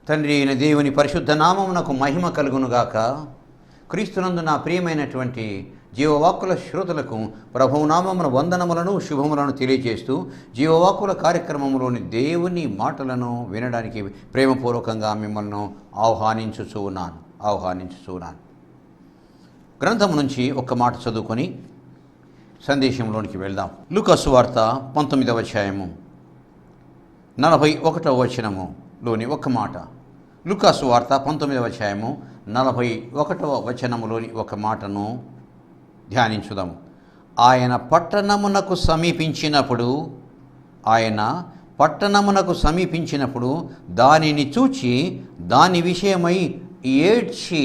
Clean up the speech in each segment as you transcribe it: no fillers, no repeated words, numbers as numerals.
తండ్రి అయిన దేవుని పరిశుద్ధ నామమునకు మహిమ కలుగునుగాక. క్రీస్తునందు నా ప్రియమైనటువంటి జీవవాక్కుల శ్రోతలకు ప్రభువు నామమున వందనములను శుభములను తెలియజేస్తూ జీవవాక్కుల కార్యక్రమంలోని దేవుని మాటలను వినడానికి ప్రేమపూర్వకంగా మిమ్మల్ని ఆహ్వానించుచున్నాను. గ్రంథం నుంచి ఒక మాట చదువుకొని సందేశంలోనికి వెళ్దాం. లూకా సువార్త 19వ అధ్యాయము 41వ వచనములోని ఒక మాట. లూకా సువార్త 19వ అధ్యాయము 41వ వచనములోని ఒక మాటను ధ్యానించుదాము. ఆయన పట్టణమునకు సమీపించినప్పుడు దానిని చూచి దాని విషయమై ఏడ్చి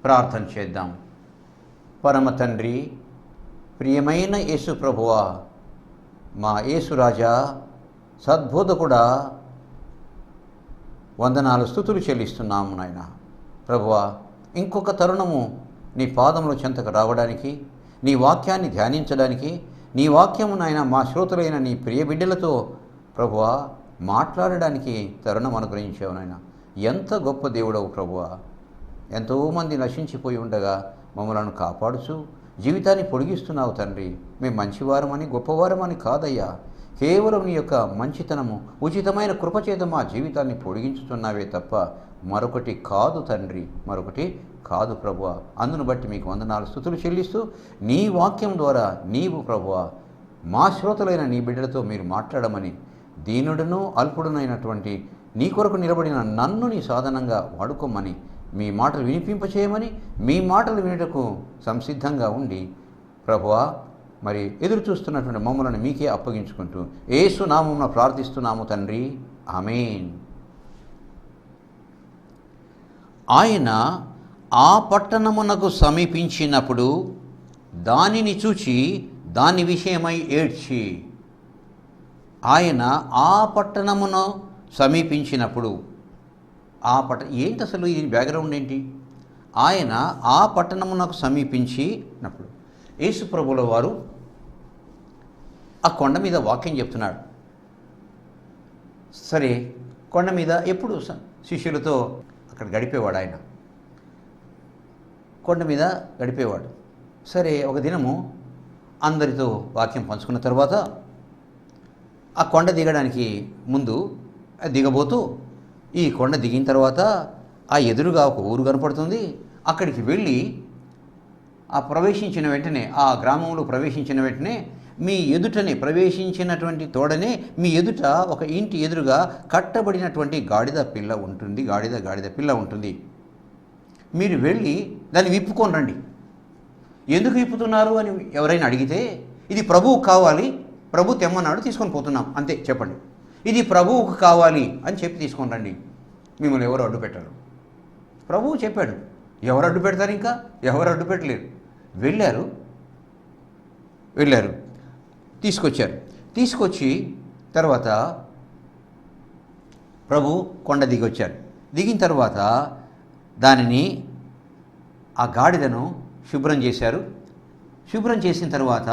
ప్రార్థన చేద్దాం. పరమ తండ్రి, ప్రియమైన యేసు ప్రభువా, మా యేసురాజా, సద్బోధకుడా, వందనాలు స్తుతులు చెల్లిస్తున్నాము నాయన. ప్రభువా, ఇంకొక తరుణము నీ పాదముల చెంతకు రావడానికి, నీ వాక్యాన్ని ధ్యానించడానికి, నీ వాక్యము నాయన మా శ్రోతలైన నీ ప్రియ బిడ్డలతో ప్రభువా మాట్లాడడానికి తరుణం అనుగ్రహించావు నాయన. ఎంత గొప్ప దేవుడవు ప్రభువా. ఎంతోమంది నశించిపోయి ఉండగా మమ్మలను కాపాడుచు జీవితాన్ని పొడిగిస్తున్నావు తండ్రి. మేము మంచివారమని గొప్పవారమని కాదయ్యా, కేవలం నీ యొక్క మంచితనము ఉచితమైన కృపచేత మా జీవితాన్ని పొడిగించుతున్నావే తప్ప మరొకటి కాదు తండ్రి, మరొకటి కాదు ప్రభువా. అందును బట్టి మీకు వందనాలు స్తుతులు చెల్లిస్తూ నీ వాక్యం ద్వారా నీవు ప్రభువా మా శ్రోతలైన నీ బిడ్డలతో మీరు మాట్లాడమని, దీనుడును అల్పుడునైనటువంటి నీ కొరకు నిలబడిన నన్ను నీ సాధనంగా వాడుకోమని, మీ మాటలు వినిపింపచేయమని, మీ మాటలు వినుటకు సంసిద్ధంగా ఉండి ప్రభువా మరి ఎదురు చూస్తున్నటువంటి మమ్మలను మీకే అప్పగించుకుంటూ యేసు నామమున ప్రార్థిస్తున్నాము తండ్రి, ఆమేన్. ఆయన ఆ పట్టణమునకు సమీపించినప్పుడు దానిని చూచి దాని విషయమై ఏడ్చి. ఆయన ఆ పట్టణమును సమీపించినప్పుడు ఏంటి అసలు ఈ బ్యాక్గ్రౌండ్ ఏంటి? ఆయన ఆ పట్టణమునకు సమీపించినప్పుడు యేసు ప్రభువుల వారు ఆ కొండ మీద వాక్యం చెప్తున్నాడు. సరే, కొండ మీద ఎప్పుడు శిష్యులతో అక్కడ గడిపేవాడు. ఆయన కొండ మీద గడిపేవాడు. సరే, ఒక దినము అందరితో వాక్యం పంచుకున్న తర్వాత ఆ కొండ దిగడానికి ముందు దిగబోతూ ఈ కొండ దిగిన తర్వాత ఆ ఎదురుగా ఒక ఊరు కనపడుతుంది. అక్కడికి వెళ్ళి ప్రవేశించిన వెంటనే, ఆ గ్రామంలో ప్రవేశించిన వెంటనే మీ ఎదుటనే ప్రవేశించినటువంటి తోడనే మీ ఎదుట ఒక ఇంటి ఎదురుగా కట్టబడినటువంటి గాడిద పిల్ల ఉంటుంది. మీరు వెళ్ళి దాన్ని విప్పుకొని రండి. ఎందుకు విప్పుతున్నారు అని ఎవరైనా అడిగితే, ఇది ప్రభువు కావాలి, ప్రభు తెమ్మన్నాడు, తీసుకొని పోతున్నాం, అంతే చెప్పండి. ఇది ప్రభువుకు కావాలి అని చెప్పి తీసుకొని రండి. మిమ్మల్ని ఎవరు అడ్డు పెట్టరు. ప్రభువు చెప్పాడు. ఎవరు అడ్డు పెడతారు? ఇంకా ఎవరు అడ్డు పెట్టలేరు. వెళ్ళారు, తీసుకొచ్చి తర్వాత ప్రభు కొండ దిగొచ్చారు. దిగిన తర్వాత దానిని, ఆ గాడిదను శుభ్రం చేశారు. శుభ్రం చేసిన తర్వాత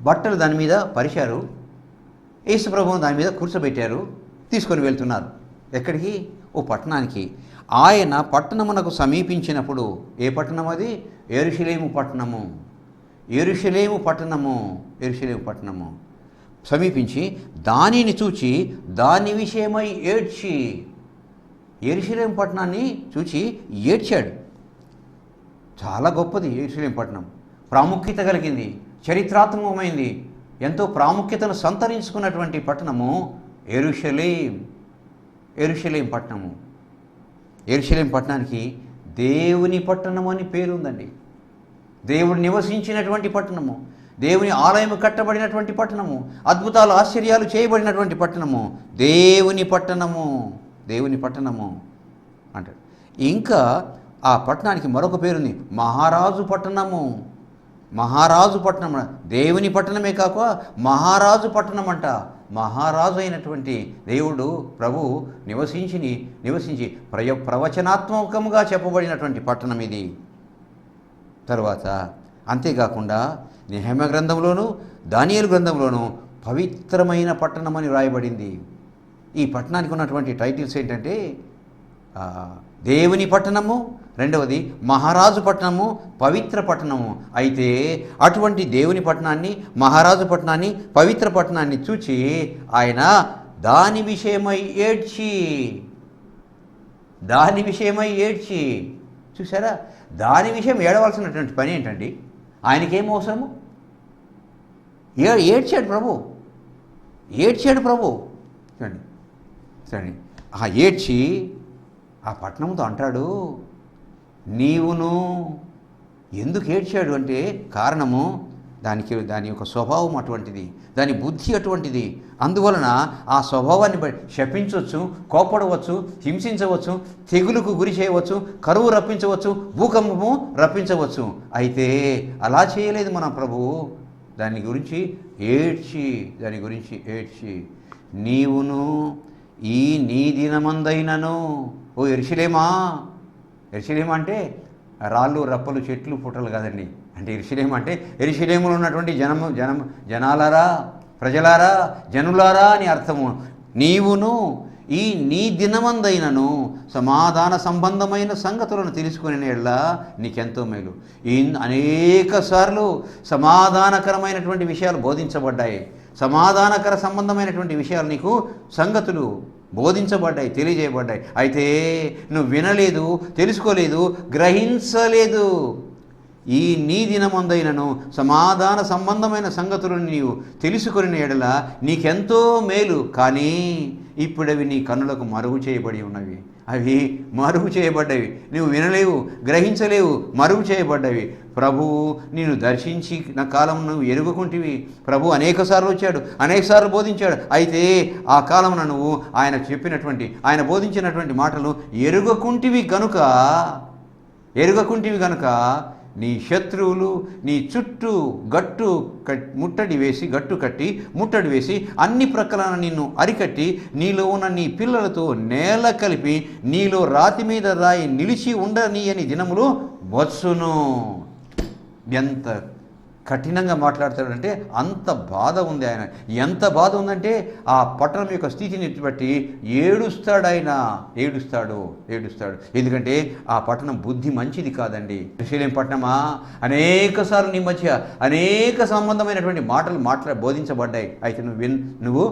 బట్టలు దాని మీద పరిచారు. యేసు ప్రభువును దాని మీద కూర్చోబెట్టారు. తీసుకొని వెళ్తున్నారు. ఎక్కడికి? ఓ పట్టణానికి. ఆయన పట్టణమునకు సమీపించినప్పుడు, ఏ పట్టణం అది? యెరూషలేము పట్టణము సమీపించి దానిని చూచి దాని విషయమై ఏడ్చి. యెరూషలేము పట్టణాన్ని చూచి ఏడ్చాడు. చాలా గొప్పది యెరూషలేము పట్టణం, ప్రాముఖ్యత కలిగింది, చరిత్రాత్మకమైంది, ఎంతో ప్రాముఖ్యతను సంతరించుకున్నటువంటి పట్టణము యెరూషలేం పట్టణము. యెరూషలేం పట్టణానికి దేవుని పట్టణము అని పేరు ఉందండి. దేవుడు నివసించినటువంటి పట్టణము, దేవుని ఆలయం కట్టబడినటువంటి పట్టణము, అద్భుతాలు ఆశ్చర్యాలు చేయబడినటువంటి పట్టణము, దేవుని పట్టణము అంటాడు. ఇంకా ఆ పట్టణానికి మరొక పేరుంది, మహారాజు పట్టణము. దేవుని పట్టణమే కాక మహారాజు పట్టణం అంట. మహారాజు అయినటువంటి దేవుడు ప్రభువు నివసించి ప్రవచనాత్మకముగా చెప్పబడినటువంటి పట్టణం ఇది. తర్వాత అంతేకాకుండా నెహెమ్యా గ్రంథంలోనూ దానియేలు గ్రంథంలోనూ పవిత్రమైన పట్టణం అని వ్రాయబడింది. ఈ పట్టణానికి ఉన్నటువంటి టైటిల్స్ ఏంటంటే దేవుని పట్టణము, రెండవది మహారాజు పట్టణము, పవిత్ర పట్టణము. అయితే అటువంటి దేవుని పట్టణాన్ని, మహారాజు పట్టణాన్ని, పవిత్ర పట్టణాన్ని చూచి ఆయన దాని విషయమై ఏడ్చి చూసారా, దాని విషయం ఏడవలసినటువంటి పని ఏంటండి? ఆయనకేం అవసరము? ఏడ్చాడు ప్రభు. చూడండి ఏడ్చి ఆ పట్టణంతో అంటాడు, నీవును. ఎందుకు ఏడ్చాడు అంటే కారణము దాని యొక్క స్వభావం అటువంటిది, దాని బుద్ధి అటువంటిది. అందువలన ఆ స్వభావాన్ని బట్టి శపించవచ్చు, కోపడవచ్చు, హింసించవచ్చు, తెగులుకు గురి చేయవచ్చు, కరువు రప్పించవచ్చు, భూకంపము రప్పించవచ్చు. అయితే అలా చేయలేదు మన ప్రభువు. దాని గురించి ఏడ్చి నీవును ఈ నీ దినమందైనను. ఓ యెరూషలేమా అంటే రాళ్ళు రప్పలు చెట్లు పుట్టలు కాదండి. అంటే యెరూషలేము అంటే యెరూషలేములో ఉన్నటువంటి జనాలారా, ప్రజలారా, జనులారా అని అర్థము. నీవును ఈ నీ దినమందైనను సమాధాన సంబంధమైన సంగతులను తెలుసుకునే ఎడల నీకెంతో మేలు. అనేక సార్లు సమాధానకరమైనటువంటి విషయాలు బోధించబడ్డాయి. సమాధానకర సంబంధమైనటువంటి విషయాలు నీకు సంగతులు బోధించబడ్డాయి, తెలియజేయబడ్డాయి. అయితే నువ్వు వినలేదు, తెలుసుకోలేదు, గ్రహించలేదు. ఈ నీ దినమందైనను సమాధాన సంబంధమైన సంగతులను నీవు తెలుసుకుని ఎడల నీకెంతో మేలు. కానీ ఇప్పుడవి నీ కన్నులకు మరుగు చేయబడి ఉన్నవి. అవి మరుగు చేయబడ్డవి. నువ్వు వినలేవు, గ్రహించలేవు, మరుగు చేయబడ్డవి. ప్రభువు నిన్ను దర్శించిన కాలం నువ్వు ఎరుగుకుంటివి. ప్రభు అనేకసార్లు వచ్చాడు, అనేకసార్లు బోధించాడు. అయితే ఆ కాలమున నువ్వు ఆయన బోధించినటువంటి మాటలు ఎరుగుకుంటివి గనుక నీ శత్రువులు నీ చుట్టూ గట్టు కట్టి ముట్టడి వేసి అన్ని ప్రక్కలన నిన్ను అరికట్టి నీలో ఉన్న నీ పిల్లలతో నేల కలిపి నీలో రాతి మీద రాయి నిలిచి ఉండనీయని దినములు వచ్చును. ఎంత కఠినంగా మాట్లాడతాడంటే అంత బాధ ఉంది. ఆయన ఎంత బాధ ఉందంటే ఆ పట్టణం యొక్క స్థితిని బట్టి ఏడుస్తాడు. ఎందుకంటే ఆ పట్టణం బుద్ధి మంచిది కాదండి. యెరూషలేము పట్టణమా, అనేకసార్లు నీ మధ్య అనేక సంబంధమైనటువంటి మాటలు బోధించబడ్డాయి. అయితే నువ్వు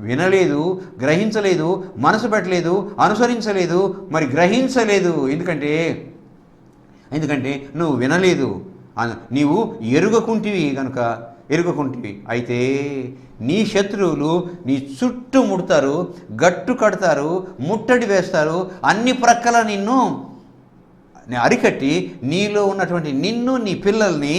వినలేదు, గ్రహించలేదు, మనసు పెట్టలేదు, అనుసరించలేదు, మరి గ్రహించలేదు. ఎందుకంటే నువ్వు వినలేదు, నీవు ఎరుగుకుంటివి. అయితే నీ శత్రువులు నీ చుట్టూ ముడతారు, గట్టు కడతారు, ముట్టడి వేస్తారు, అన్ని ప్రక్కల నిన్ను అరికట్టి నీలో ఉన్నటువంటి నిన్ను, నీ పిల్లల్ని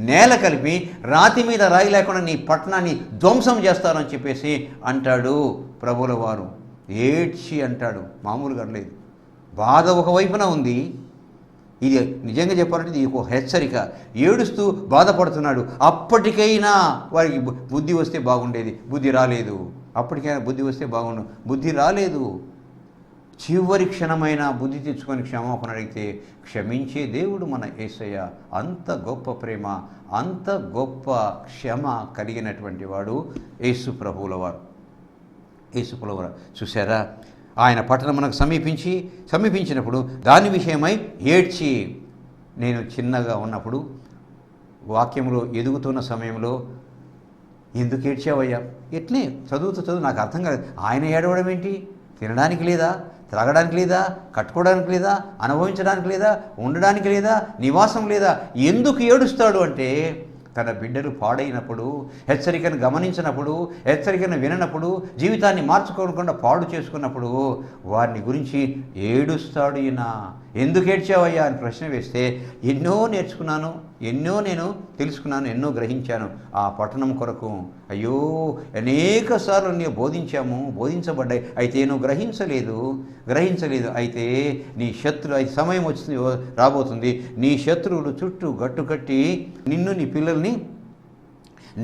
నేల కలిపి రాతి మీద రాయి లేకుండా నీ పట్టణాన్ని ధ్వంసం చేస్తారని చెప్పేసి అంటాడు ప్రభువుల వారు. ఏడ్చి అంటాడు, మామూలుగా లేదు. బాధ ఒకవైపున ఉంది. ఇది నిజంగా చెప్పాలంటే ఇది ఒక హెచ్చరిక. ఏడుస్తూ బాధపడుతున్నాడు. అప్పటికైనా వారికి బుద్ధి వస్తే బాగుండేది, బుద్ధి రాలేదు. అప్పటికైనా బుద్ధి వస్తే బాగుండు, బుద్ధి రాలేదు. చివరి క్షణమైన బుద్ధి తెచ్చుకొని క్షమాపణ అడిగితే క్షమించే దేవుడు మన యేసయ్య. అంత గొప్ప ప్రేమ, అంత గొప్ప క్షమ కలిగినటువంటి వాడు యేసు ప్రభువుల వారు. చూసారా, ఆయన పట్టణమునకు సమీపించినప్పుడు దాని విషయమై ఏడ్చి. నేను చిన్నగా ఉన్నప్పుడు వాక్యంలో ఎదుగుతున్న సమయంలో ఎందుకు ఏడ్చావయ్యా? ఎట్లే చదువుతూ నాకు అర్థం కాలేదు. ఆయన ఏడవడం ఏంటి? తినడానికి లేదా, త్రాగడానికి లేదా, కట్టుకోవడానికి లేదా, అనుభవించడానికి లేదా, ఉండడానికి లేదా, నివాసం లేదా? ఎందుకు ఏడుస్తాడు అంటే తన బిడ్డలు పాడైనప్పుడు, హెచ్చరికను గమనించినప్పుడు, హెచ్చరికను విననప్పుడు, జీవితాన్ని మార్చుకోకుండా పాడు చేసుకున్నప్పుడు వారిని గురించి ఏడుస్తాడు. ఈయన ఎందుకు ఏడ్చావయ్యా అని ప్రశ్న వేస్తే ఎన్నో నేర్చుకున్నాను, ఎన్నో నేను తెలుసుకున్నాను, ఎన్నో గ్రహించాను ఆ పట్టణం కొరకు. అయ్యో, అనేక సార్లు నేను బోధించబడ్డాయి. అయితే నువ్వు గ్రహించలేదు. అయితే నీ శత్రువు సమయం వచ్చింది, రాబోతుంది. నీ శత్రువులు చుట్టూ గట్టుకట్టి నిన్ను, నీ పిల్లల్ని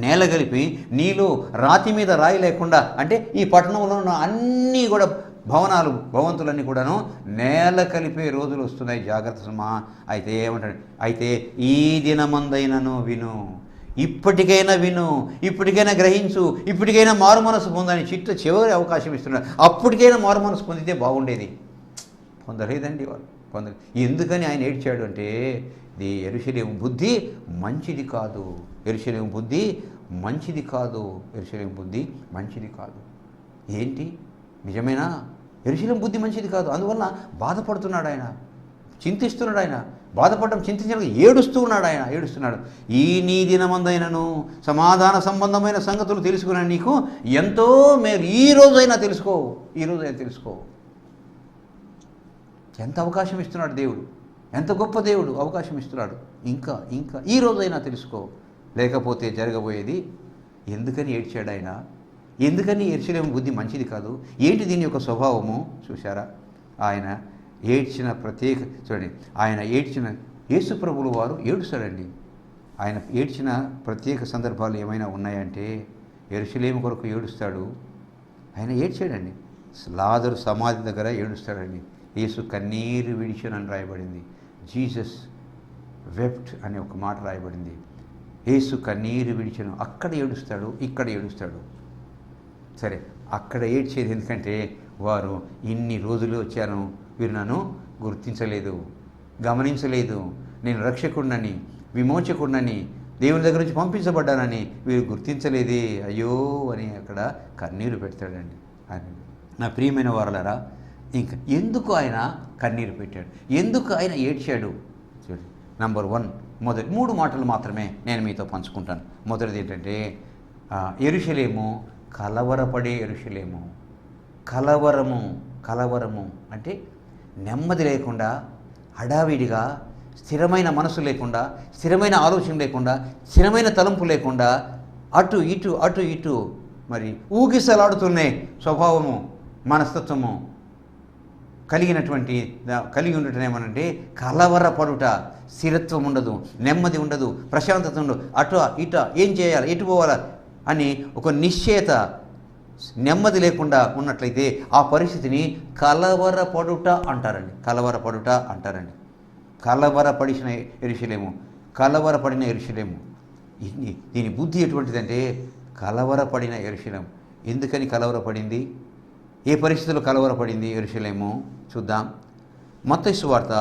నేలగలిపి నీలో రాతి మీద రాయి లేకుండా, అంటే ఈ పట్టణంలో ఉన్న అన్నీ కూడా భవంతులన్నీ కూడాను నేల కలిపే రోజులు వస్తున్నాయి. జాగ్రత్త సుమా. అయితే ఏమంటాడు, అయితే ఈ దినమందైనను విను, ఇప్పటికైనా విను, ఇప్పటికైనా గ్రహించు, ఇప్పటికైనా మారు మనసు పొందని చివరి అవకాశం ఇస్తున్నాడు. అప్పటికైనా మారు మనసు పొందితే బాగుండేది. పొందలేదండి వాళ్ళు, ఎందుకని ఆయన ఏడ్చాడు అంటే, ఇది యెరూషలేము బుద్ధి మంచిది కాదు, యెరూషలేము బుద్ధి మంచిది కాదు, యెరూషలేము బుద్ధి మంచిది కాదు. ఏంటి నిజమేనా? యెరూషలేము బుద్ధి మంచిది కాదు. అందువల్ల బాధపడుతున్నాడు ఆయన, చింతిస్తున్నాడు ఆయన. బాధపడడం చింతించడం, ఏడుస్తున్నాడు. ఈ నీ దినమందైనను సమాధాన సంబంధమైన సంగతులు తెలుసుకున్నాను నీకు ఎంతో మేలు. ఈ రోజైనా తెలుసుకో. ఎంత అవకాశం ఇస్తున్నాడు దేవుడు, ఎంత గొప్ప దేవుడు అవకాశం ఇస్తున్నాడు. ఇంకా ఈ రోజైనా తెలుసుకో, లేకపోతే జరగబోయేది. ఎందుకని ఏడ్చాడు ఆయన? ఎందుకని యెరూషలేము బుద్ధి మంచిది కాదు? ఏంటి దీని యొక్క స్వభావము? చూశారా? ఆయన ఏడ్చిన చూడండి, ఆయన ఏడ్చిన యేసు ప్రభువుల వారు ఏడుస్తాడండి. ఆయన ఏడ్చిన ప్రత్యేక సందర్భాలు ఏమైనా ఉన్నాయంటే, యెరూషలేము కొరకు ఏడుస్తాడు. ఆయన ఏడ్చాడండి. లాజరు సమాధి దగ్గర ఏడుస్తాడండి. యేసు కన్నీరు విడిచెనని రాయబడింది. జీసస్ వెప్ట్ అనే ఒక మాట రాయబడింది. యేసు కన్నీరు విడిచెను. అక్కడ ఏడుస్తాడు, ఇక్కడ ఏడుస్తాడు. సరే, అక్కడ ఏడ్చేది ఎందుకంటే, వారు ఇన్ని రోజులు వచ్చాను, వీరు నన్ను గుర్తించలేదు, గమనించలేదు, నేను రక్షకుడినని, విమోచకుడినని, దేవుని దగ్గర నుంచి పంపించబడ్డానని వీరు గుర్తించలేదే, అయ్యో అని అక్కడ కన్నీరు పెడతాడండి. నా ప్రియమైన వారలారా, ఇంకా ఎందుకు ఆయన కన్నీరు పెట్టాడు, ఎందుకు ఆయన ఏడ్చాడు? చూడండి, నంబర్ 1, మొదటి 3 మాటలు మాత్రమే నేను మీతో పంచుకుంటాను. మొదటిది ఏంటంటే, యెరూషలేము కలవరపడే యెరూషలేము. కలవరము అంటే నెమ్మది లేకుండా, హడావిడిగా, స్థిరమైన మనసు లేకుండా, స్థిరమైన ఆలోచన లేకుండా, స్థిరమైన తలంపు లేకుండా, అటు ఇటు మరి ఊగిసలాడుతున్నే స్వభావము, మనస్తత్వము కలిగి ఉండటం ఏమనంటే కలవరపడుట. స్థిరత్వం ఉండదు, నెమ్మది ఉండదు, ప్రశాంతత ఉండదు. అటు ఏం చేయాలి, ఎటు పోవాలా అని ఒక నిశ్చయత, నెమ్మది లేకుండా ఉన్నట్లయితే ఆ పరిస్థితిని కలవరపడుట అంటారండి. కలవరపడిన యెరూషలేము. దీని బుద్ధి ఎటువంటిదంటే, కలవరపడిన యెరూషలేము. ఎందుకని కలవరపడింది? ఏ పరిస్థితుల్లో కలవరపడింది యెరూషలేము? చూద్దాం. మత్తయి సువార్త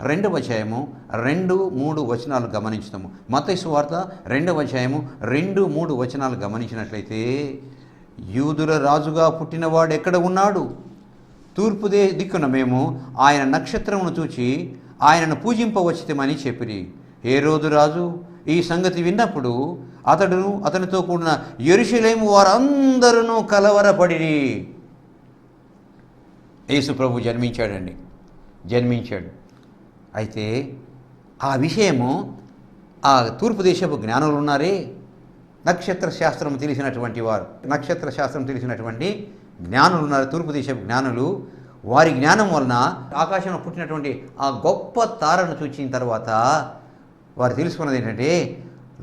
2వ అధ్యాయము 2-3 వచనాలు గమనించుతాము. మత్తయి సువార్త 2వ అధ్యాయము 2-3 వచనాలు గమనించినట్లయితే, యూదుల రాజుగా పుట్టినవాడు ఎక్కడ ఉన్నాడు? తూర్పు దిక్కున మేము ఆయన నక్షత్రమును చూచి ఆయనను పూజింపవచ్చితమని చెప్పిరి. హేరోదు రాజు ఈ సంగతి విన్నప్పుడు అతనితో కూడిన యెరూషలేము వారందరూ కలవరపడిరి. యేసు ప్రభు జన్మించాడు. అయితే ఆ విషయము ఆ తూర్పు దేశపు జ్ఞానులు ఉన్నారే, నక్షత్ర శాస్త్రం తెలిసినటువంటి జ్ఞానులు ఉన్నారు. తూర్పు దేశపు జ్ఞానులు, వారి జ్ఞానం వలన ఆకాశంలో పుట్టినటువంటి ఆ గొప్ప తారను చూసిన తర్వాత వారు తెలుసుకున్నది ఏంటంటే,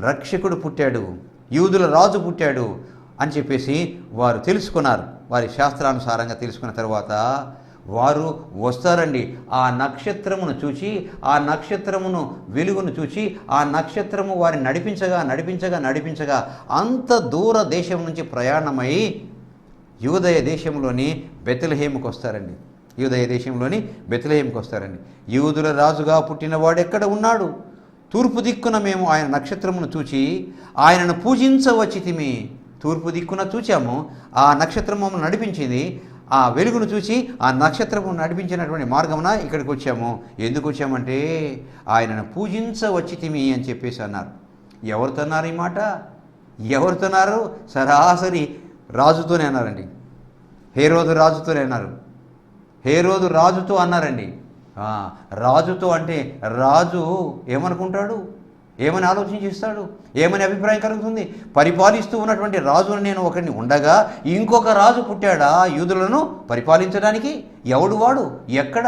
రక్షకుడు పుట్టాడు, యూదుల రాజు పుట్టాడు అని చెప్పేసి వారు తెలుసుకున్నారు. వారి శాస్త్రానుసారంగా తెలుసుకున్న తర్వాత వారు వస్తారండి. ఆ నక్షత్రమును చూచి, ఆ నక్షత్రమును వెలుగును చూచి, ఆ నక్షత్రము వారిని నడిపించగా అంత దూర దేశం నుంచి ప్రయాణమై యూదయ దేశంలోని బెత్లెహేముకు వస్తారండి. యూదుల రాజుగా పుట్టినవాడు ఎక్కడ ఉన్నాడు? తూర్పు దిక్కున మేము ఆయన నక్షత్రమును చూచి ఆయనను పూజించవచ్చితిమి. తూర్పు దిక్కున చూచాము, ఆ నక్షత్రం మమ్మల్ని నడిపించింది. ఆ వెలుగును చూసి ఆ నక్షత్రము నడిపించినటువంటి మార్గమున ఇక్కడికి వచ్చాము. ఎందుకు వచ్చామంటే ఆయనను పూజించవచ్చితిమి అని చెప్పేసి అన్నారు. ఎవరితో అన్నారు ఈ మాట? ఎవరితోన్నారు? సరాసరి రాజుతోనే అన్నారండి. హేరోదు రాజుతో అన్నారండి. రాజుతో అంటే రాజు ఏమనుకుంటాడు, ఏమని ఆలోచించిస్తాడు, ఏమని అభిప్రాయం కలుగుతుంది? పరిపాలిస్తూ ఉన్నటువంటి రాజును నేను ఒకరిని ఉండగా ఇంకొక రాజు పుట్టాడా యూదులను పరిపాలించడానికి? ఎవడు వాడు, ఎక్కడ?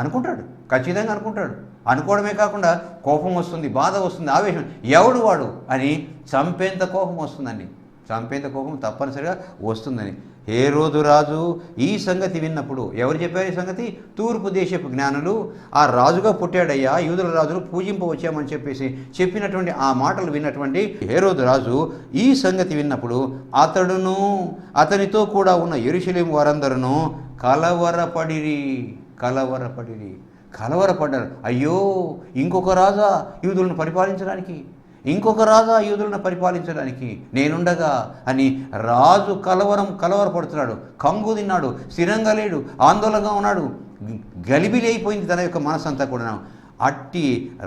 అనుకుంటాడు, ఖచ్చితంగా అనుకుంటాడు. అనుకోవడమే కాకుండా కోపం వస్తుంది, బాధ వస్తుంది, ఆవేశం. ఎవడు వాడు అని చంపేంత కోపం వస్తుందండి. చంపేంత కోపం తప్పనిసరిగా వస్తుందని. హేరోదు రాజు ఈ సంగతి విన్నప్పుడు, ఎవరు చెప్పారు ఈ సంగతి? తూర్పు దేశపు జ్ఞానులు, ఆ రాజుగా పుట్టాడయ్యా, యూదుల రాజును పూజింపవచ్చామని చెప్పేసి చెప్పినటువంటి ఆ మాటలు విన్నటువంటి హేరోదు రాజు ఈ సంగతి విన్నప్పుడు అతడును అతనితో కూడా ఉన్న యెరూషలేము వారందరూ కలవరపడ్డారు. అయ్యో, ఇంకొక రాజా యూదులను పరిపాలించడానికి నేనుండగా అని రాజు కలవరపడుతున్నాడు, కంగు తిన్నాడు, స్థిరంగా లేడు, ఆందోళనగా ఉన్నాడు, గలిబిలి అయిపోయింది తన యొక్క మనసంతా కూడా. అట్టి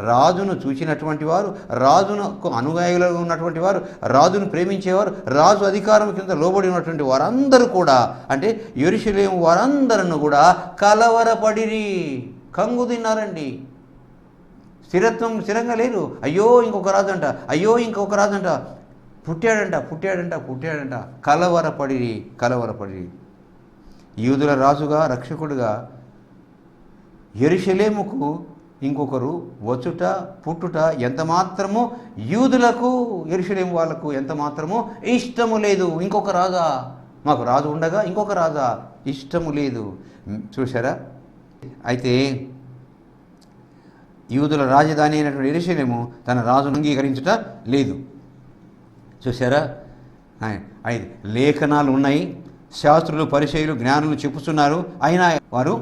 రాజును చూచినటువంటి వారు, రాజునకు అనుయాయులుగా ఉన్నటువంటి వారు, రాజును ప్రేమించేవారు, రాజు అధికారం కింద లోబడి ఉన్నటువంటి వారందరూ కూడా, అంటే యెరూషలేము వారందరూ కూడా కలవరపడిరి, కంగు తిన్నారండి. స్థిరంగా లేరు. అయ్యో ఇంకొక రాజు అంట, పుట్టాడంట. కలవరపడిరి. యూదుల రాజుగా, రక్షకుడుగా యెరూషలేముకు ఇంకొకరు వచ్చుట పుట్టుట ఎంత మాత్రమో యూదులకు, యెరూషలేము వాళ్ళకు ఎంత మాత్రమో ఇష్టము లేదు. ఇంకొక రాజా, మాకు రాజు ఉండగా ఇంకొక రాజా, ఇష్టము లేదు. చూసారా? అయితే యూదుల రాజధాని అయినటువంటి యెరూషలేము తన రాజును అంగీకరించుట లేదు. చూసారా? అయితే లేఖనాలు ఉన్నాయి, శాస్త్రులు, పరిచయులు, జ్ఞానులు చెప్పుతున్నారు, అయినా వారు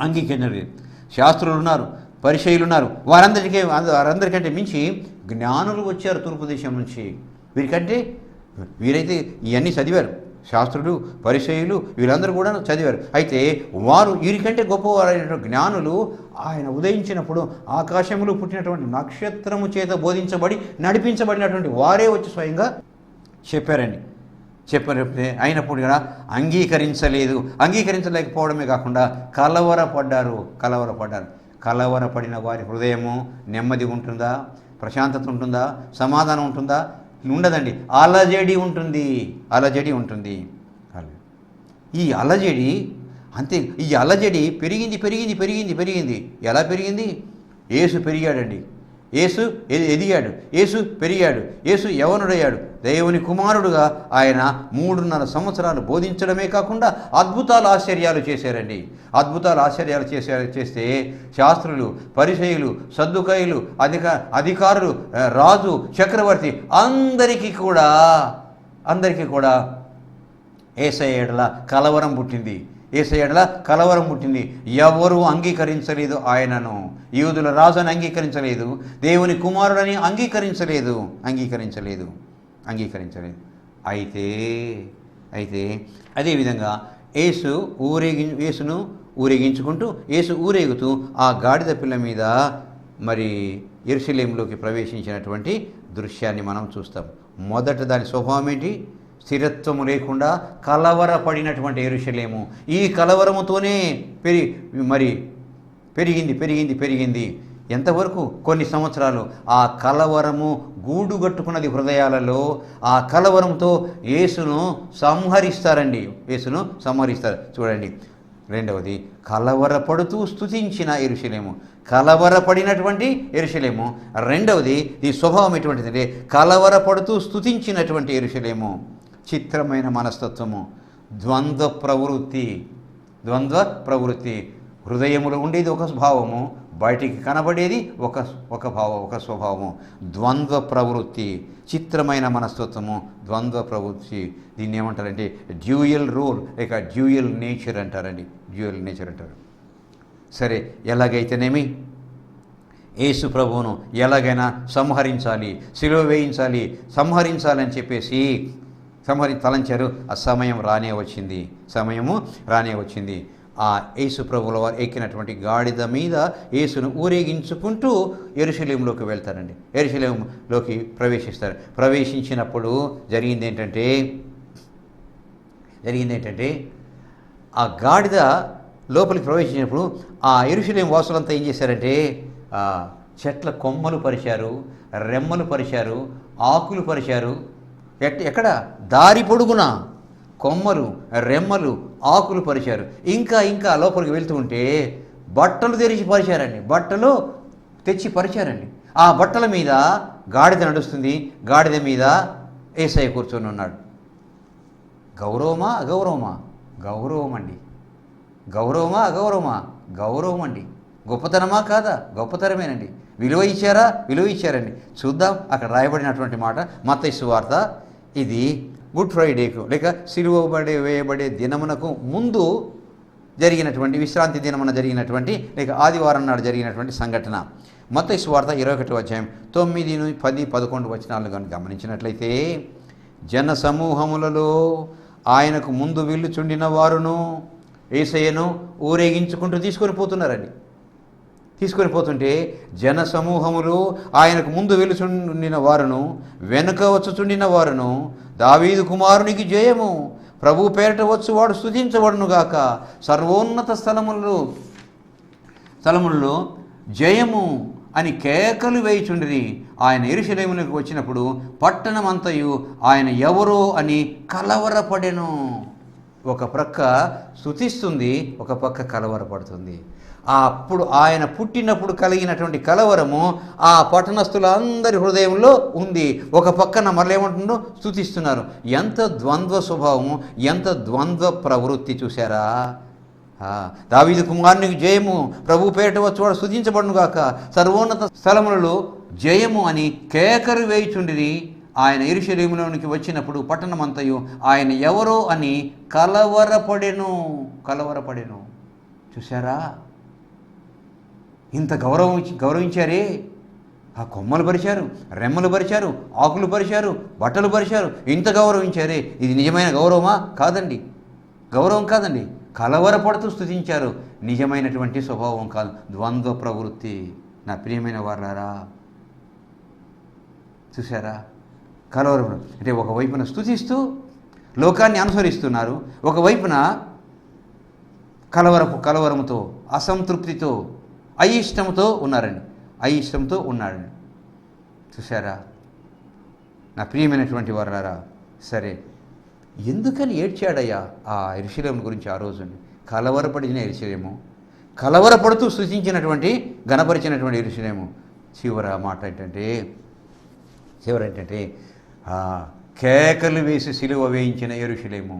అంగీకరించలేదు. శాస్త్రులు ఉన్నారు, పరిచయులు ఉన్నారు, వారందరికంటే మించి జ్ఞానులు వచ్చారు తూర్పు దేశం నుంచి. వీరైతే ఇవన్నీ చదివారు, శాస్త్రులు, పరిచయులు వీరందరూ కూడా చదివారు. అయితే వారు వీరికంటే గొప్పవారైనటువంటి జ్ఞానులు ఆయన ఉదయించినప్పుడు ఆకాశంలో పుట్టినటువంటి నక్షత్రము చేత నడిపించబడినటువంటి వారే వచ్చి స్వయంగా చెప్పారు. అయినప్పుడు కూడా అంగీకరించలేకపోవడమే కాకుండా కలవరపడ్డారు. కలవరపడిన వారి హృదయము నెమ్మది ఉంటుందా? ప్రశాంతత ఉంటుందా? సమాధానం ఉంటుందా? ఉండదండి. అలజడి ఉంటుంది. ఈ అలజడి పెరిగింది. ఎలా పెరిగింది? యేసు పెరిగాడండి, యేసు ఎదిగాడు, యేసు పెరిగాడు, యేసు యవనుడయ్యాడు, దేవుని కుమారుడుగా ఆయన 3.5 సంవత్సరాలు బోధించడమే కాకుండా అద్భుతాలు ఆశ్చర్యాలు చేస్తే శాస్త్రులు, పరిసయ్యులు, సద్దుకాయులు, అధికారులు, రాజు, చక్రవర్తి అందరికీ కూడా యేసయ్య ఎడల కలవరం పుట్టింది. ఎవరు అంగీకరించలేదు ఆయనను. యూదుల రాజుని అంగీకరించలేదు, దేవుని కుమారుడని అంగీకరించలేదు. అయితే అదేవిధంగా యేసును ఊరేగుతూ ఆ గాడిద పిల్ల మీద మరి యెరూషలేములోకి ప్రవేశించినటువంటి దృశ్యాన్ని మనం చూస్తాం. మొదట దాని స్వభావం ఏంటి? స్థిరత్వము లేకుండా కలవరపడినటువంటి యెరూషలేము. ఈ కలవరముతోనే పెరిగింది. ఎంతవరకు? కొన్ని సంవత్సరాలు. ఆ కలవరము గూడుగట్టుకున్నది హృదయాలలో. ఆ కలవరంతో యేసును సంహరిస్తారు. చూడండి, రెండవది కలవరపడుతూ స్తుతించిన యెరూషలేము, కలవరపడినటువంటి యెరూషలేము. రెండవది ఈ స్వభావం ఎటువంటిదంటే కలవరపడుతూ స్తుతించినటువంటి యెరూషలేము. చిత్రమైన మనస్తత్వము, ద్వంద్వ ప్రవృత్తి. హృదయములో ఉండేది ఒక భావము, బయటికి కనబడేది ఒక స్వభావము. ద్వంద్వ ప్రవృత్తి, చిత్రమైన మనస్తత్వము, ద్వంద్వ ప్రవృత్తి. దీన్ని ఏమంటారంటే డ్యూయల్ రోల్ లేక డ్యూయల్ నేచర్ అంటారు. సరే, ఎలాగైతేనేమి యేసు ప్రభువును ఎలాగైనా సంహరించాలి, సిలువ వేయించాలి, సంహరించాలని చెప్పేసి తలంచారు. ఆ సమయము రానే వచ్చింది. ఆ యేసు ప్రభువుల వారు ఎక్కినటువంటి గాడిద మీద యేసును ఊరేగించుకుంటూ యెరూషలేములోకి వెళ్తారండి. యెరూషలేములోకి ప్రవేశించినప్పుడు జరిగింది ఏంటంటే ఆ గాడిద లోపలికి ప్రవేశించినప్పుడు ఆ యెరూషలేము వాసులంతా ఏం చేశారంటే చెట్ల కొమ్మలు పరిచారు, రెమ్మలు పరిచారు, ఆకులు పరిచారు. ఎక్కడ? దారి పొడుగున కొమ్మలు, రెమ్మలు, ఆకులు పరిచారు. ఇంకా లోపలికి వెళ్తూ ఉంటే బట్టలు తెచ్చి పరిచారండి. ఆ బట్టల మీద గాడిద నడుస్తుంది, గాడిద మీద యేసయ్య కూర్చొని ఉన్నాడు. గౌరవమా అగౌరవమా? గౌరవం అండి. గౌరవమా అగౌరవమా? గౌరవం అండి. గొప్పతనమా కాదా? గొప్పతనమేనండి. విలువ ఇచ్చారా? విలువ ఇచ్చారండి. చూద్దాం అక్కడ రాయబడినటువంటి మాట. మత్తయి సువార్త, ఇది గుడ్ ఫ్రైడేకు లేక సిలువ వేయబడే దినమునకు ముందు జరిగినటువంటి, విశ్రాంతి దినమున జరిగినటువంటి లేక ఆదివారం నాడు జరిగినటువంటి సంఘటన. మత్తయి సువార్త 21వ అధ్యాయం 9, 10, 11 వచనాలు కనుక గమనించినట్లయితే, జన సమూహములలో ఆయనకు ముందు వెళ్ళుచుండిన వారును యేసయ్యను ఊరేగించుకుంటూ తీసుకొని పోతున్నారండి. తీసుకొని పోతుంటే జన సమూహములు ఆయనకు ముందు వెళ్ళుచుండిన వారును వెనుక వచ్చుచుండిన వారును, దావీదు కుమారునికి జయము, ప్రభు పేరట వచ్చువాడు స్తుతించబడునుగాక, సర్వోన్నత స్థలములలో జయము అని కేకలు వేయుచుండిరి. ఆయన యెరూషలేమునకు వచ్చినప్పుడు పట్టణమంతయు ఆయన ఎవరో అని కలవరపడెను. ఒక ప్రక్క స్తుతిస్తుంది, ఒక పక్క కలవరపడుతుంది. అప్పుడు ఆయన పుట్టినప్పుడు కలిగినటువంటి కలవరము ఆ పట్టణస్థులందరి హృదయంలో ఉంది. ఒక పక్కన మరలేమంటుందో స్తుతిస్తున్నారు. ఎంత ద్వంద్వ స్వభావము, ఎంత ద్వంద్వ ప్రవృత్తి చూశారా? దావీదు కుమారునికి జయము, ప్రభు పేరట వచ్చువాడు స్తుతించబడునుగాక, సర్వోన్నత స్థలములలో జయము అని కేకలు వేయుచుండిరి. ఆయన యెరూషలేములోనికి వచ్చినప్పుడు పట్టణమంతయు ఆయన ఎవరో అని కలవరపడెను. చూశారా? ఇంత గౌరవించారే. ఆ కొమ్మలు పరిచారు, రెమ్మలు పరిచారు, ఆకులు పరిచారు, బట్టలు పరిచారు, ఇంత గౌరవించారే. ఇది నిజమైన గౌరవమా? కాదండి. గౌరవం కాదండి. కలవరపడుతూ స్తుతించారు. నిజమైనటువంటి స్వభావం కాదు, ద్వంద్వ ప్రవృత్తి. నా ప్రియమైన వారులారా, చూసారా? కలవరపడు అంటే ఒకవైపున స్తుతిస్తూ లోకాన్ని అనుసరిస్తున్నారు, ఒకవైపున కలవరముతో, అసంతృప్తితో, అయిష్టంతో ఉన్నాడండి. చూసారా? నా ప్రియమైనటువంటి వారులారా, సరే, ఎందుకని ఏడ్చాడయ్యా ఆ యెరూషలేము గురించి? ఆ రోజు కలవరపడిన యెరూషలేము, కలవరపడుతూ స్తుతించినటువంటి, గణపరిచినటువంటి యెరూషలేము. చివర మాట ఏంటంటే కేకలు వేసి సిలువ వేయించిన యెరూషలేము,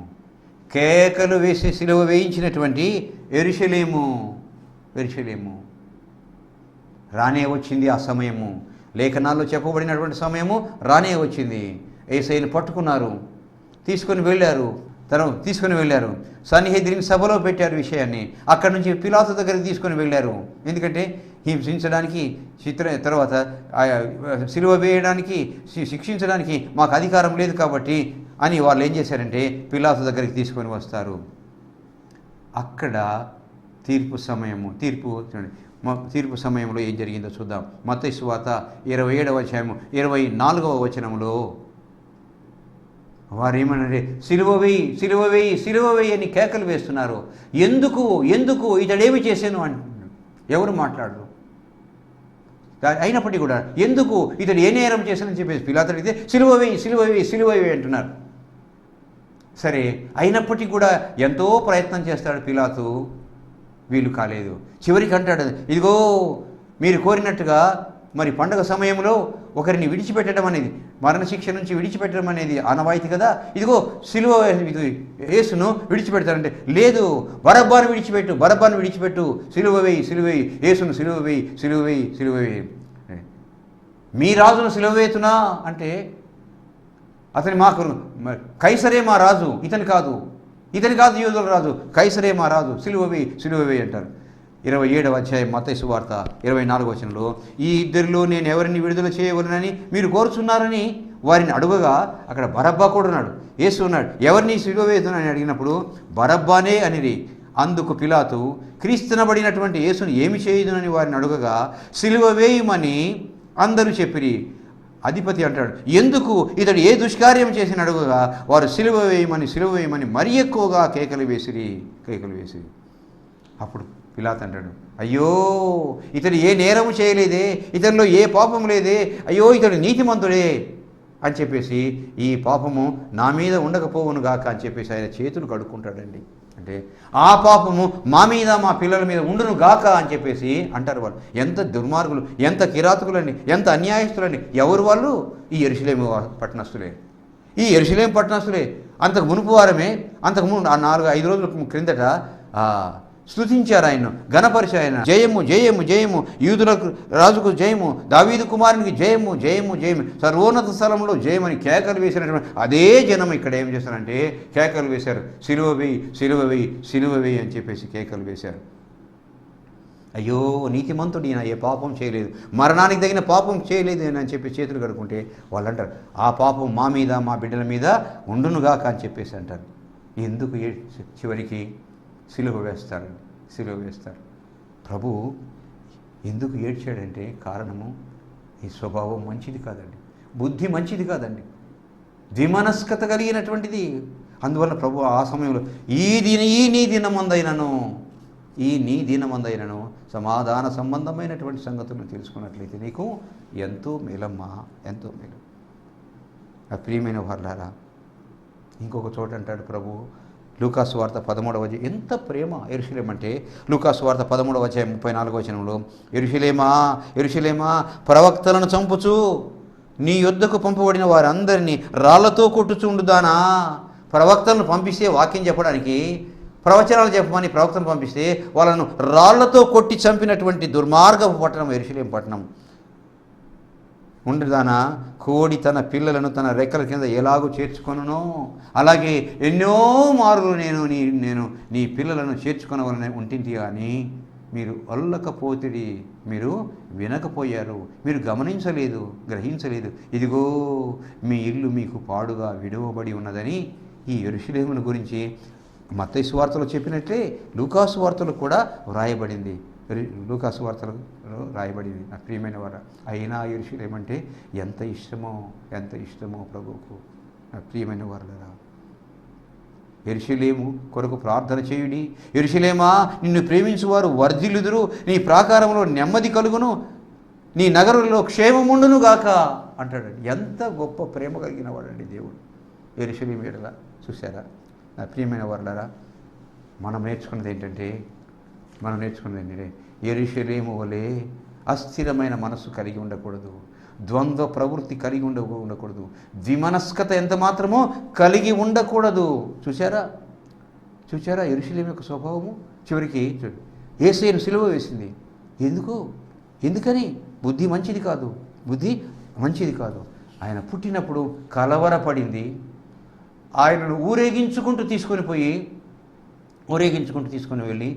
కేకలు వేసి సిలువ వేయించినటువంటి యెరూషలేము రానే వచ్చింది. ఆ సమయము లేఖనాల్లో చెప్పబడినటువంటి సమయము రానే వచ్చింది. యేసయ్యను పట్టుకున్నారు, తీసుకొని వెళ్ళారు. సన్నిహెద్రిని సభలో పెట్టారు విషయాన్ని. అక్కడి నుంచి పిలాతు దగ్గరికి తీసుకొని వెళ్ళారు. ఎందుకంటే హింసించడానికి, తర్వాత సిలువ వేయడానికి, శిక్షించడానికి మాకు అధికారం లేదు కాబట్టి అని వాళ్ళు ఏం చేశారంటే పిలాతు దగ్గరికి తీసుకొని వస్తారు. అక్కడ తీర్పు సమయంలో ఏం జరిగిందో చూద్దాం. మత్తయి సువార్త 27వ అధ్యాయము 24వ వచనంలో వారు ఏమన్నారంటే సిలువ వేయి అని కేకలు వేస్తున్నారు. ఎందుకు ఇతడేమి చేశాను అంటున్నాడు. ఎవరు మాట్లాడరు. అయినప్పటికీ కూడా ఎందుకు ఇతడు ఏ నేరం చేశానని చెప్పేసి పిలాతు అడిగితే సిలువ వేయి అంటున్నారు. సరే, అయినప్పటికీ కూడా ఎంతో ప్రయత్నం చేస్తాడు పిలాతు, వీలు కాలేదు. చివరికి అంటాడు, ఇదిగో మీరు కోరినట్టుగా మరి పండుగ సమయంలో ఒకరిని విడిచిపెట్టడం అనేది, మరణశిక్ష నుంచి విడిచిపెట్టడం అనేది ఆనవాయితీ కదా. ఇదిగో సిలువ యేసును విడిచిపెడతారంటే, లేదు, బరబ్బాను విడిచిపెట్టు, సిలువ వేయి, యేసును సిలువ వేయి. మీ రాజును సిలువ వేతునా అంటే, అతని మాకు కైసరే మా రాజు, ఇతని కాదు యూదుల రాజు, కైసరే మా రాజు, సిలువ వేయి అంటారు. 27వ అధ్యాయం మత్తయి సువార్త 24వ వచనంలో, ఈ ఇద్దరిలో నేను ఎవరిని విడుదల చేయవలనని మీరు కోరుచున్నారని వారిని అడుగగా అక్కడ బరబ్బా కూడా ఉన్నాడు, యేసు ఉన్నాడు. ఎవరిని సిలువ వేయుదునని అడిగినప్పుడు బరబ్బానే అనిరి. అందుకు పిలాతు క్రీస్తునబడినటువంటి యేసును ఏమి చేయుదునని వారిని అడుగగా సిలువ వేయమని అందరూ చెప్పిరి. అధిపతి అంటాడు, ఎందుకు ఇతడు ఏ దుష్కార్యం చేసిన అడుగుగా వారు సిలువ వేయమని మరీ ఎక్కువగా కేకలు వేసిరి. అప్పుడు పిలాతు అంటాడు, అయ్యో, ఇతడు ఏ నేరము చేయలేదే, ఇతనిలో ఏ పాపం లేదే, అయ్యో ఇతడు నీతిమంతుడే అని చెప్పేసి ఈ పాపము నా మీద ఉండకపోవును గాక అని చెప్పేసి ఆయన చేతులు కడుక్కుంటాడండి. అంటే ఆ పాపము మా మీద, మా పిల్లల మీద ఉండును గాక అని చెప్పేసి అంటారు వాళ్ళు. ఎంత దుర్మార్గులు, ఎంత కిరాతకులండి, ఎంత అన్యాయస్తులండి. ఎవరు వాళ్ళు? ఈ యెరూషలేము పట్టణస్థులే. ఈ యెరూషలేము పట్టణస్తులే అంతకు మునుపు వారమే, అంతకు ముందు 4-5 రోజుల క్రిందట స్తుతించారు, ఆయన్ను గణపరిచారు. ఆయన జయము జయము జయము, యూదులకు రాజుకు జయము, దావీదు కుమారునికి జయము జయము జయము, సర్వోన్నత స్థలంలో జయమని కేకలు వేసినటువంటి అదే జనం ఇక్కడ ఏం చేశారంటే కేకలు వేశారు, సిలువ వేయి సిలువ వేయి సిలువ వేయి అని చెప్పేసి కేకలు వేశారు. అయ్యో నీతిమంతుడు ఈయన ఏ పాపం చేయలేదు, మరణానికి తగిన పాపం చేయలేదు అని చెప్పి చేతులు కడుక్కుంటే వాళ్ళు అంటారు, ఆ పాపం మా మీద మా బిడ్డల మీద ఉండునుగాక అని చెప్పేసి అంటారు. ఎందుకు చివరికి సిలువ వేస్తారండి, సిలువ వేస్తారు. ప్రభు ఎందుకు ఏడ్చాడంటే కారణము ఈ స్వభావం మంచిది కాదండి, బుద్ధి మంచిది కాదండి, ద్విమనస్కత కలిగినటువంటిది. అందువల్ల ప్రభు ఆ సమయంలో ఈ నీ దినమందైనను సమాధాన సంబంధమైనటువంటి సంగతులను తెలుసుకున్నట్లయితే నీకు ఎంతో మేలమ్మా, ఎంతో మేలు. ప్రియమైన వారలారా, ఇంకొక చోట అంటాడు ప్రభు లూకాసు వార్త 13వ అధ్యాయం. ఎంత ప్రేమ యెరూషలేము అంటే, లూకాసు వార్త 13వ అధ్యాయం 34వ వచనంలో, యెరూషలేమా యెరూషలేమా ప్రవక్తలను చంపుచు నీ యొద్దకు పంపబడిన వారందరినీ రాళ్లతో కొట్టుచుండుదానా. ప్రవక్తలను పంపిస్తే వాక్యం చెప్పడానికి, ప్రవచనాలు చెప్పమని ప్రవక్తను పంపిస్తే వాళ్ళను రాళ్లతో కొట్టి చంపినటువంటి దుర్మార్గపు పట్టణం యెరూషలేము పట్టణం. ఉండదానా కోడి తన పిల్లలను తన రెక్కల కింద ఎలాగూ చేర్చుకొనునో అలాగే ఎన్నో మారులు నేను నీ పిల్లలను చేర్చుకొనవలనే ఉంటింది, కానీ మీరు అల్లకపోతిడి, మీరు వినకపోయారు, మీరు గమనించలేదు, గ్రహించలేదు. ఇదిగో మీ ఇల్లు మీకు పాడుగా విడువబడి ఉన్నదని ఈ యెరూషలేమును గురించి మత్తయి సువార్తలో చెప్పినట్లే లూకాసు వార్తలో కూడా వ్రాయబడింది. లూకాసు వార్తలో రాయబడింది. నా ప్రియమైన వారు, అయినా యెరూషలేము అంటే ఎంత ఇష్టమో ప్రభువుకు. నా ప్రియమైన వారులారా, యెరూషలేము కొరకు ప్రార్థన చేయుడి. యెరూషలేమా నిన్ను ప్రేమించువారు వర్ధిల్లుదురు, నీ ప్రాకారంలో నెమ్మది కలుగును, నీ నగరంలో క్షేమముండును గాక అంటాడు. ఎంత గొప్ప ప్రేమ కలిగిన వాడండి దేవుడు యెరూషలేము ఎడల. చూసారా నా ప్రియమైన వారులారా, మనం నేర్చుకున్నది ఏంటంటే యెరూషలేము వలె అస్థిరమైన మనస్సు కలిగి ఉండకూడదు, ద్వంద్వ ప్రవృత్తి కలిగి ఉండకూడదు, ద్విమనస్కత ఎంత మాత్రమో కలిగి ఉండకూడదు. చూసారా యెరూషలేము యొక్క స్వభావము. చివరికి యేసయ్యను సిలువ వేసింది. ఎందుకని? బుద్ధి మంచిది కాదు. ఆయన పుట్టినప్పుడు కలవరపడింది. ఆయనను ఊరేగించుకుంటూ తీసుకొని వెళ్ళి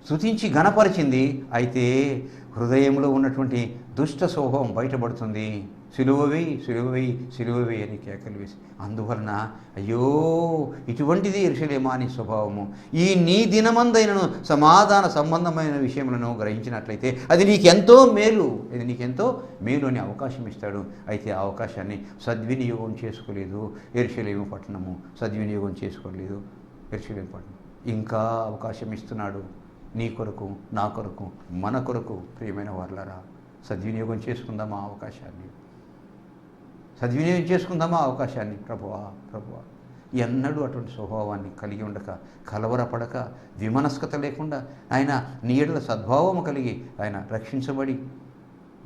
స్తుతించి ఘనపరిచింది. అయితే హృదయంలో ఉన్నటువంటి దుష్ట స్వభావం బయటపడుతుంది. సిలువవేయి అని కేకలు వేసి. అందువలన అయ్యో ఇటువంటిది యెరూషలేము అని స్వభావము. ఈ నీ దినమందైనను సమాధాన సంబంధమైన విషయములను గ్రహించినట్లయితే అది నీకెంతో మేలు అని అవకాశం ఇస్తాడు. అయితే ఆ అవకాశాన్ని సద్వినియోగం చేసుకోలేదు యెరూషలేము పట్టణము, యెరూషలేము పట్టణం. ఇంకా అవకాశం ఇస్తున్నాడు నీ కొరకు, నా కొరకు, మన కొరకు. ప్రియమైన వారలారా, సద్వినియోగం చేసుకుందామా అవకాశాన్ని. ప్రభువా ఎన్నడూ అటువంటి స్వభావాన్ని కలిగి ఉండక, కలవరపడక, విమనస్కత లేకుండా ఆయన నీ ఎడల సద్భావము కలిగి, ఆయన రక్షించబడి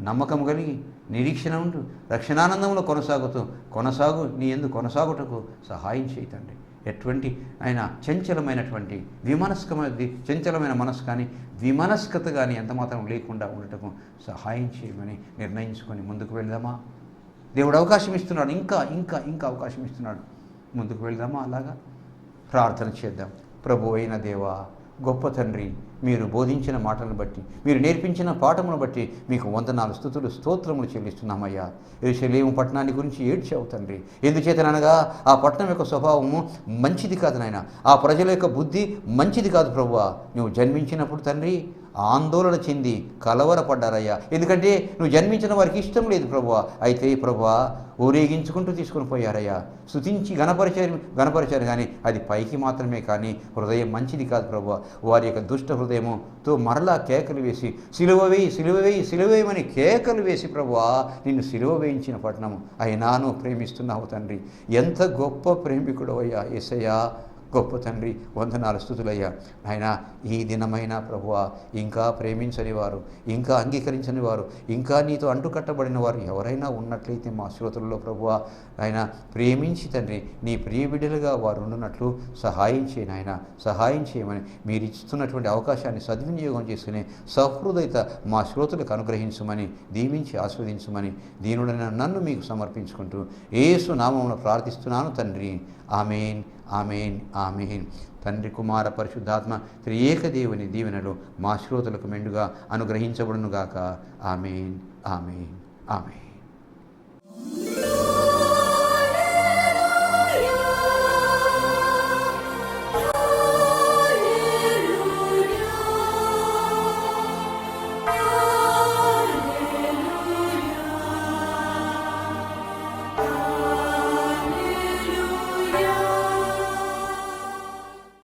నమ్మకం కలిగి నిరీక్షణ ఉంటూ రక్షణానందంలో కొనసాగు నీ యందు కొనసాగుటకు సహాయం చేయతండి. ఎటువంటి ఆయన చంచలమైనటువంటి చంచలమైన మనసు కానీ విమనస్కత కానీ ఎంత మాత్రం లేకుండా ఉండటకు సహాయం చేయమని నిర్ణయించుకొని ముందుకు వెళ్దామా? దేవుడు అవకాశం ఇస్తున్నాడు, ఇంకా అవకాశం ఇస్తున్నాడు. ముందుకు వెళ్దామా? అలాగా ప్రార్థన చేద్దాం. ప్రభు అయిన దేవా, గొప్ప తండ్రి, మీరు బోధించిన మాటలను బట్టి, మీరు నేర్పించిన పాఠమును బట్టి మీకు వందనాలు, స్తుతులు, స్తోత్రములు చెల్లిస్తున్నామయ్యా. యెరూషలేము పట్టణాన్ని గురించి ఏడ్చావు తండ్రి. ఎందుచేతనగా ఆ పట్టణం యొక్క స్వభావము మంచిది కాదు నాయన, ఆ ప్రజల యొక్క బుద్ధి మంచిది కాదు ప్రభువా. నువ్వు జన్మించినప్పుడు తండ్రి ఆందోళన చెంది కలవరపడ్డారయ్యా. ఎందుకంటే నువ్వు జన్మించిన వారికి ఇష్టం లేదు ప్రభువా. అయితే ప్రభువా ఊరేగించుకుంటూ తీసుకొని పోయారయ్యా. స్తుతించి గణపరిచారు కానీ అది పైకి మాత్రమే, కానీ హృదయం మంచిది కాదు ప్రభువా. వారి యొక్క దుష్ట హృదయముతో మరలా కేకలు వేసి సిలువవేయమని కేకలు వేసి ప్రభువా నిన్ను సిలువ వేయించిన పట్టణము అయినా నువ్వు ప్రేమిస్తున్నావు తండ్రి. ఎంత గొప్ప ప్రేమికుడు అయ్యా యేసయ్యా, గొప్ప తండ్రి, వందనాలు, స్తుతులయ్యా. నాయన ఈ దినమైన ప్రభువా, ఇంకా ప్రేమించని వారు, ఇంకా అంగీకరించని వారు, ఇంకా నీతో అంటుకట్టబడిన వారు ఎవరైనా ఉన్నట్లయితే మా శ్రోతల్లో ప్రభువా, ఆయన ప్రేమించి తండ్రి నీ ప్రియ బిడ్డలుగా వారు ఉండునట్లు సహాయం చేయ నాయన, సహాయం చేయమని మీరు ఇస్తున్నటువంటి అవకాశాన్ని సద్వినియోగం చేసుకునే సహృదయత మా శ్రోతలకు అనుగ్రహించమని, దీవించి ఆస్వాదించమని దీనుడైన నన్ను మీకు సమర్పించుకుంటూ యేసు నామమున ప్రార్థిస్తున్నాను తండ్రి. ఆమేన్, ఆమేన్, ఆమేన్. తండ్రి, కుమార, పరిశుద్ధాత్మ త్రియేక దేవుని దీవెనలు మా శ్రోతలకు మెండుగా అనుగ్రహించబడునుగాక. ఆమేన్, ఆమేన్, ఆమేన్.